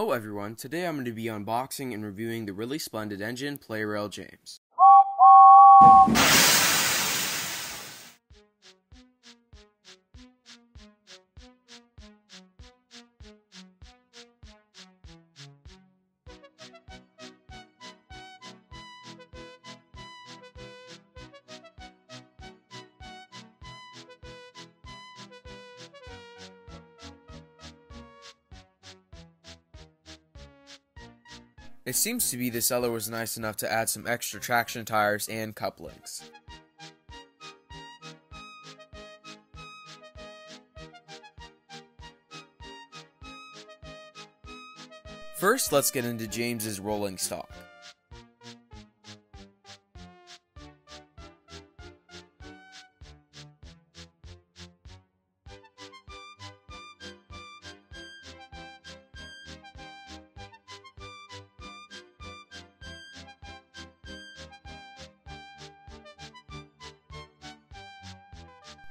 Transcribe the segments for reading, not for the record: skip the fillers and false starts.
Hello everyone, today I'm going to be unboxing and reviewing the really splendid engine Plarail James. It seems to be the seller was nice enough to add some extra traction tires and couplings. First, let's get into James's rolling stock.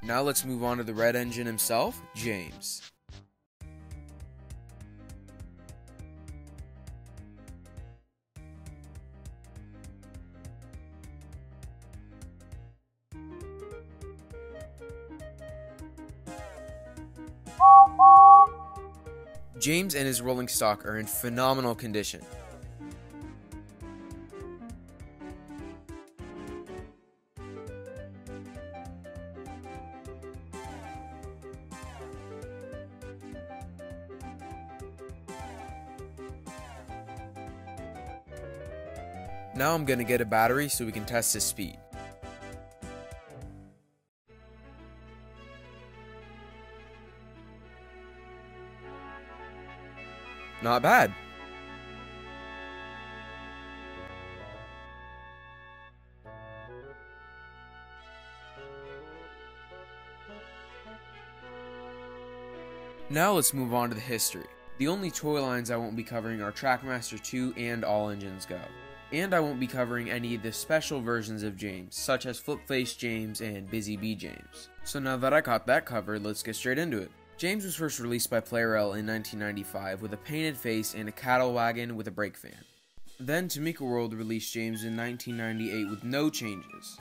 Now let's move on to the red engine himself, James. James and his rolling stock are in phenomenal condition. Now I'm going to get a battery so we can test his speed. Not bad. Now let's move on to the history. The only toy lines I won't be covering are TRACKMASTER 2 and All Engines Go. And I won't be covering any of the special versions of James, such as Flip Face James and Busy Bee James. So now that I got that covered, let's get straight into it. James was first released by Plarail in 1995 with a painted face and a cattle wagon with a brake fan. Then TOMICA World released James in 1998 with no changes.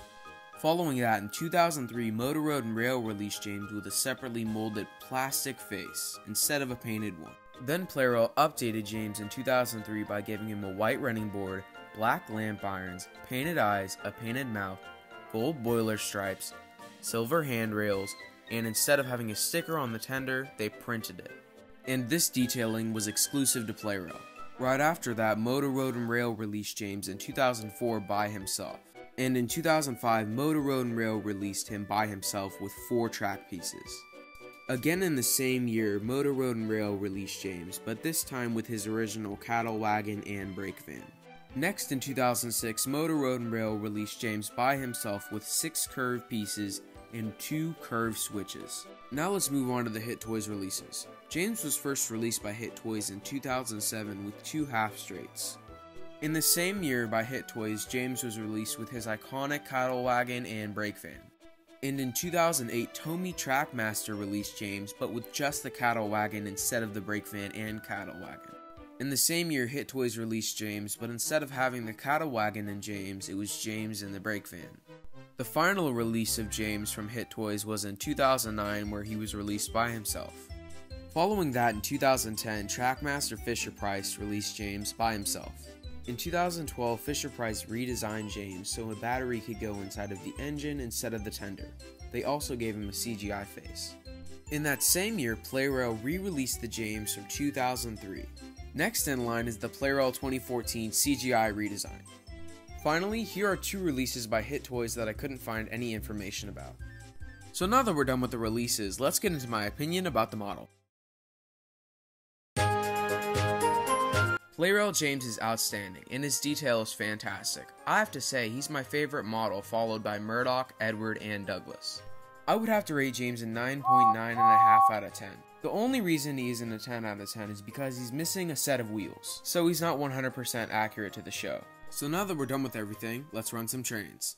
Following that, in 2003, Motor Road and Rail released James with a separately molded plastic face instead of a painted one. Then Plarail updated James in 2003 by giving him a white running board, black lamp irons, painted eyes, a painted mouth, gold boiler stripes, silver handrails, and instead of having a sticker on the tender, they printed it. And this detailing was exclusive to Plarail. Right after that, Motor Road and Rail released James in 2004 by himself. And in 2005, Motor Road and Rail released him by himself with 4 track pieces. Again in the same year, Motor Road and Rail released James, but this time with his original cattle wagon and brake van. Next in 2006, Motor Road and Rail released James by himself with 6 curved pieces and 2 curved switches. Now let's move on to the Hit Toys releases. James was first released by Hit Toys in 2007 with 2 half straights. In the same year by Hit Toys, James was released with his iconic cattle wagon and brake van. And in 2008, Tomy TRACKMASTER released James, but with just the cattle wagon instead of the brake van and cattle wagon. In the same year, Hit Toys released James, but instead of having the cattle wagon and James, it was James and the brake van. The final release of James from Hit Toys was in 2009, where he was released by himself. Following that, in 2010, TRACKMASTER FISHERPRICE released James by himself. In 2012, FISHERPRICE redesigned James so a battery could go inside of the engine instead of the tender. They also gave him a CGI face. In that same year, Plarail re-released the James from 2003. Next in line is the Plarail 2014 CGI redesign. Finally, here are 2 releases by Hit Toys that I couldn't find any information about. So now that we're done with the releases, let's get into my opinion about the model. Plarail James is outstanding, and his detail is fantastic. I have to say, he's my favorite model, followed by Murdoch, Edward, and Douglas. I would have to rate James a 9.9.5 out of 10. The only reason he isn't a 10 out of 10 is because he's missing a set of wheels, so he's not 100% accurate to the show. So now that we're done with everything, let's run some trains.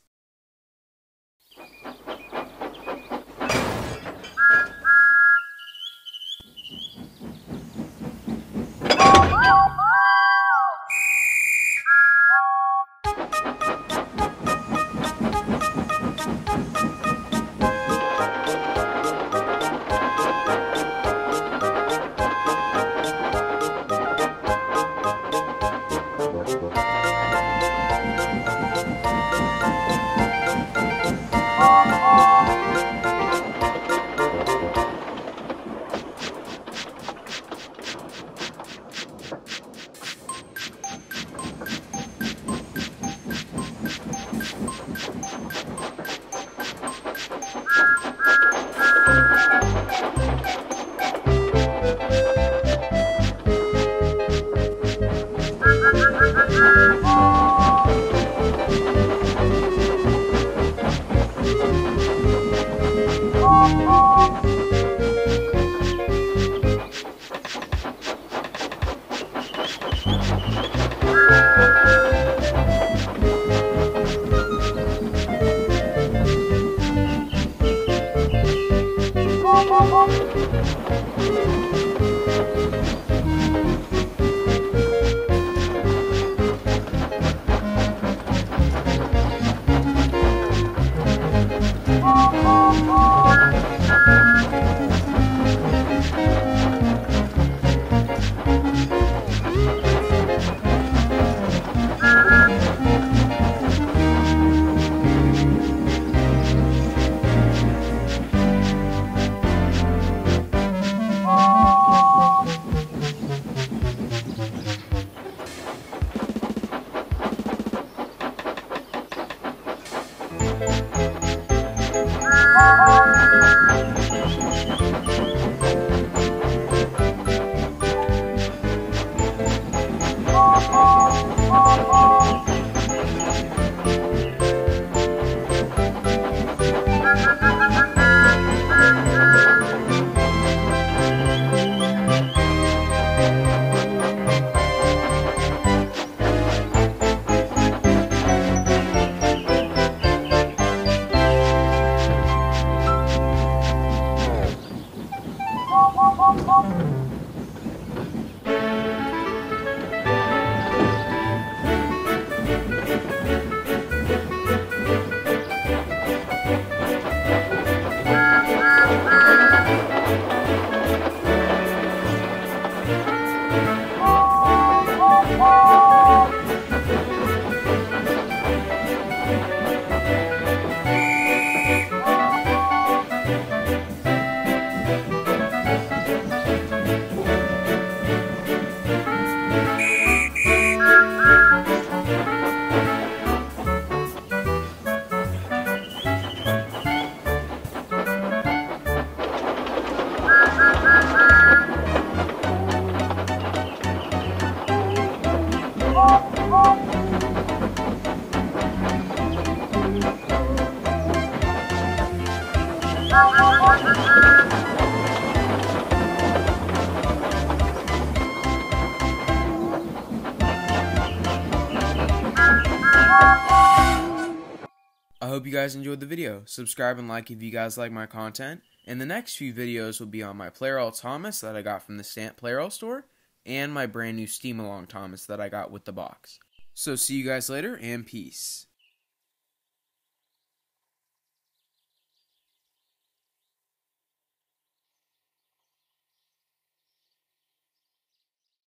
I hope you guys enjoyed the video. Subscribe and like if you guys like my content. And the next few videos will be on my Plarail Thomas that I got from the Stamp Plarail store, and my brand new Steam Along Thomas that I got with the box. So see you guys later, and peace.